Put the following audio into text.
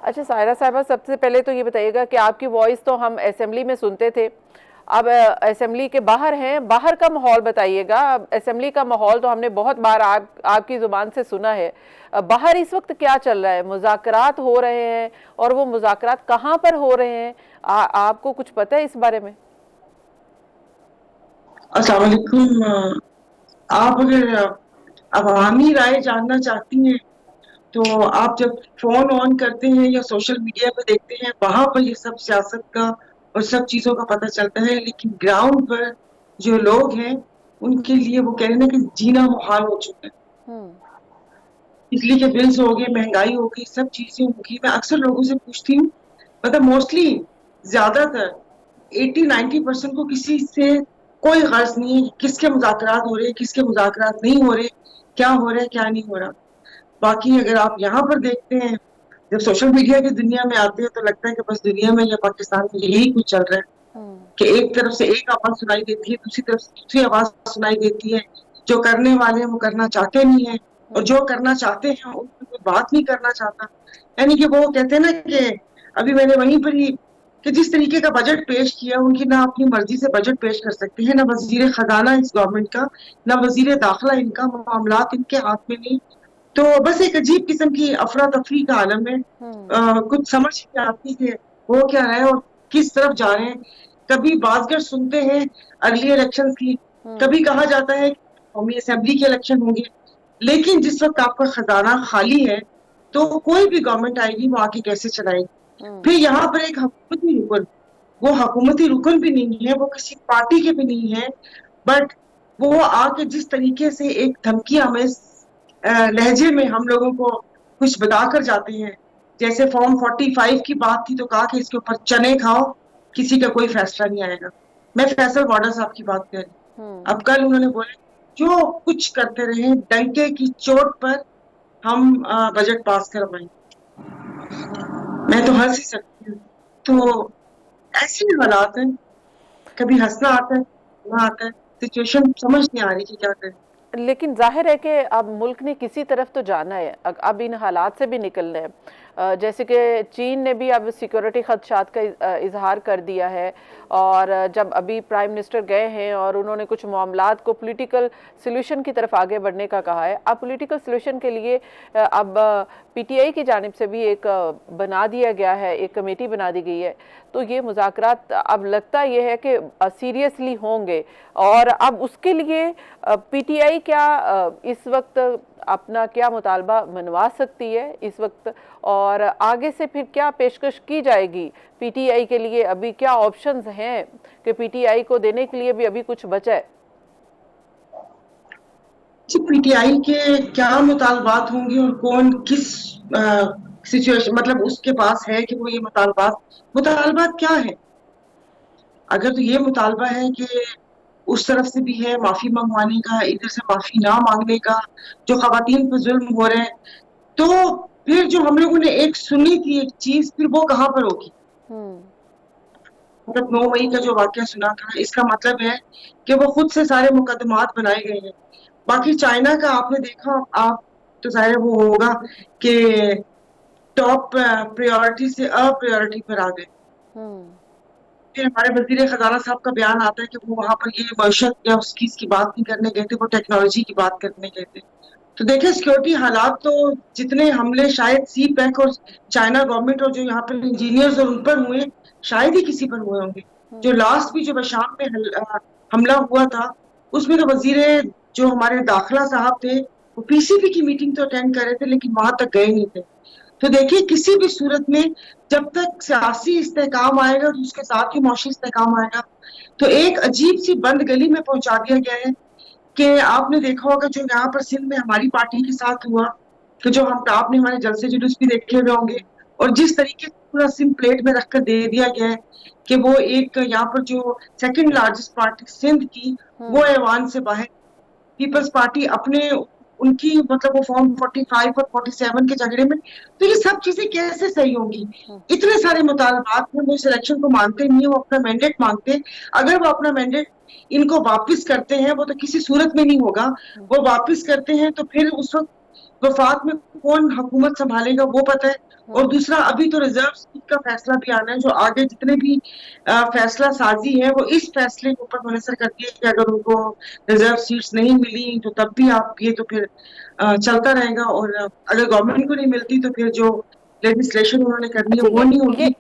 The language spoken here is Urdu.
اچھا سائرہ صاحبہ، سب سے پہلے تو یہ بتائیے گا کہ آپ کی وائس تو ہم اسمبلی میں سنتے تھے، اب اسمبلی کے باہر ہیں، باہر کا ماحول بتائیے گا۔ اسمبلی کا ماحول تو ہم نے بہت بار آپ کی زبان سے سنا ہے، باہر اس وقت کیا چل رہا ہے؟ مذاکرات ہو رہے ہیں، اور وہ مذاکرات کہاں پر ہو رہے ہیں؟ آپ کو کچھ پتہ ہے اس بارے میں؟ السلام علیکم۔ آپ اگر عوامی رائے جاننا چاہتی ہیں تو آپ جب فون آن کرتے ہیں یا سوشل میڈیا پہ دیکھتے ہیں، وہاں پر یہ سب سیاست کا اور سب چیزوں کا پتہ چلتا ہے، لیکن گراؤنڈ پر جو لوگ ہیں ان کے لیے وہ کہہ رہے ہیں کہ جینا محال ہو چکا ہے۔ ہوں بجلی کے بلز ہو گئے، مہنگائی ہو گئی، سب چیزیں ہوگی۔ میں اکثر لوگوں سے پوچھتی ہوں، مطلب موسٹلی زیادہ تر 80-90% کو کسی سے کوئی غرض نہیں ہے کس کے مذاکرات ہو رہے، کس کے مذاکرات نہیں ہو رہے، کیا ہو رہا ہے کیا نہیں ہو رہا۔ باقی اگر آپ یہاں پر دیکھتے ہیں، جب سوشل میڈیا کی دنیا میں آتے ہیں تو لگتا ہے کہ بس دنیا میں یا پاکستان میں یہی کچھ چل رہا ہے ہوں کہ ایک طرف سے ایک آواز سنائی دیتی ہے، دوسری طرف سے دوسری آواز سنائی دیتی ہے۔ جو کرنے والے ہیں وہ کرنا چاہتے نہیں ہیں، اور ہوں جو کرنا چاہتے ہیں ان میں کوئی بات نہیں کرنا چاہتا۔ یعنی کہ وہ کہتے ہیں نا کہ ابھی میں نے وہیں پر ہی کہ جس طریقے کا بجٹ پیش کیا، ان کی نہ اپنی مرضی سے بجٹ پیش کر سکتے ہیں، نہ وزیر خزانہ اس گورنمنٹ کا، نہ وزیر داخلہ ان کا، معاملات ان کے ہاتھ میں نہیں۔ تو بس ایک عجیب قسم کی افراتفری کا عالم ہے۔ ہوں کچھ سمجھ نہیں آتی کہ وہ کیا ہے اور کس طرف جا رہے ہیں۔ کبھی بازگشت سنتے ہیں اگلی الیکشن کی، ہوں کبھی کہا جاتا ہے کہ قومی اسمبلی کے الیکشن ہوں گے، لیکن جس وقت آپ کا خزانہ خالی ہے تو کوئی بھی گورنمنٹ آئے گی وہ آگے کیسے چلائے گی؟ ہوں پھر یہاں پر ایک حکومتی رکن، وہ حکومتی رکن بھی نہیں ہے، وہ کسی پارٹی کے بھی نہیں ہے، بٹ وہ آ کے جس طریقے سے ایک دھمکی ہمیں لہجے میں ہم لوگوں کو کچھ بتا کر جاتے ہیں، جیسے فارم 45 کی بات تھی تو کہا کہ اس کے اوپر چنے کھاؤ، کسی کا کوئی فیصلہ نہیں آئے گا۔ میں فیصل وارڈر صاحب کی بات کر رہی ہوں ہوں۔ اب کل انہوں نے بولا جو کچھ کرتے رہے ڈنکے کی چوٹ پر ہم بجٹ پاس کروائیں۔ میں تو ہنس ہی سکتی ہوں۔ تو ہوں ایسے حالات ہیں، کبھی ہنسنا آتا ہے، رونا آتا ہے، سچویشن سمجھ نہیں آ رہی کہ کیا کریں۔ لیکن ظاہر ہے کہ اب ملک نے کسی طرف تو جانا ہے، اب ان حالات سے بھی نکلنا ہے۔ جیسے کہ چین نے بھی اب سیکورٹی خدشات کا اظہار کر دیا ہے، اور جب ابھی پرائم منسٹر گئے ہیں اور انہوں نے کچھ معاملات کو پولیٹیکل سلوشن کی طرف آگے بڑھنے کا کہا ہے۔ اب پولیٹیکل سلوشن کے لیے اب پی ٹی آئی کی جانب سے بھی ایک بنا دیا گیا ہے، ایک کمیٹی بنا دی گئی ہے، تو یہ مذاکرات اب لگتا یہ ہے کہ سیریسلی ہوں گے، اور اب اس کے لیے پی ٹی آئی کیا اس وقت اپنا کیا مطالبہ منوا سکتی ہے اس وقت، اور آگے سے پھر کیا پیشکش کی جائے گی پی ٹی آئی کے لیے؟ ابھی کیا آپشنز ہیں کہ پی ٹی آئی کو دینے کے لیے بھی ابھی کچھ بچا ہے؟ پی ٹی آئی کے کیا مطالبات ہوں گے اور کون کس سچویشن مطلب اس کے پاس ہے کہ وہ یہ مطالبات کیا ہے؟ اگر تو یہ مطالبہ ہے کہ اس طرف سے بھی ہے معافی منگوانے کا، ادھر سے معافی نہ مانگنے کا، جو خواتین پر ظلم ہو رہے ہیں، تو پھر جو ہم لوگوں نے ایک سنی تھی ایک چیز، پھر وہ کہاں پر ہوگی؟ ہوں مطلب 9 مئی کا جو واقعہ سنا تھا، اس کا مطلب ہے کہ وہ خود سے سارے مقدمات بنائے گئے ہیں۔ باقی چائنا کا آپ نے دیکھا، آپ تو ظاہر وہ ہوگا کہ ٹاپ پریورٹی سے پریورٹی پر آ گئے۔ ہوں پھر ہمارے وزیر خزانہ صاحب کا بیان آتا ہے کہ وہ وہاں پر یہ معیشت یا اس کی بات نہیں کرنے گئے تھے، وہ ٹیکنالوجی کی بات کرنے گئے تھے۔ تو دیکھیں سیکورٹی حالات تو جتنے حملے شاید سی پیک اور چائنا گورنمنٹ اور جو یہاں پر انجینئرز اور ان پر ہوئے شاید ہی کسی پر ہوئے ہوں گے۔ جو لاسٹ بھی جو بشام میں حملہ ہوا تھا، اس میں تو وزیر جو ہمارے داخلہ صاحب تھے وہ پی سی بی کی میٹنگ تو اٹینڈ کر رہے تھے لیکن وہاں تک گئے نہیں تھے۔ تو دیکھیے کسی بھی صورت میں جب تک سیاسی استحکام آئے گا تو اس کے ساتھ ہی معاشی استحکام آئے گا۔ تو ایک عجیب سی بند گلی میں پہنچا دیا گیا ہے کہ آپ نے دیکھا ہوگا جو یہاں پر سندھ میں ہماری پارٹی کے ساتھ ہوا کہ جو آپ نے ہمارے جلسے جلوس بھی دیکھے ہوئے ہوں گے، اور جس طریقے سے پورا سندھ پلیٹ میں رکھ کر دے دیا گیا ہے کہ وہ ایک یہاں پر جو سیکنڈ لارجسٹ پارٹی سندھ کی وہ ایوان سے باہر، پیپلز پارٹی اپنے ان کی مطلب وہ فارم 45 اور 47 کے جھگڑے میں۔ تو یہ سب چیزیں کیسے صحیح ہوں گی؟ اتنے سارے مطالبات میں وہ اس الیکشن کو مانتے نہیں ہیں، وہ اپنا مینڈیٹ مانگتے ہیں۔ اگر وہ اپنا مینڈیٹ ان کو واپس کرتے ہیں، وہ تو کسی صورت میں نہیں ہوگا، وہ واپس کرتے ہیں تو پھر اس وقت وفات میں کون حکومت سنبھالے گا وہ پتہ ہے، اور دوسرا ابھی تو ریزرو سیٹ کا فیصلہ بھی آنا ہے، جو آگے جتنے بھی فیصلہ سازی ہے وہ اس فیصلے کے اوپر منحصر کرتی ہے کہ اگر ان کو ریزرو سیٹس نہیں ملی تو تب بھی آپ یہ تو پھر چلتا رہے گا، اور اگر گورنمنٹ کو نہیں ملتی تو پھر جو لیجسلیشن انہوں نے کرنی اچھا ہے وہ نہیں یہ ہوگی.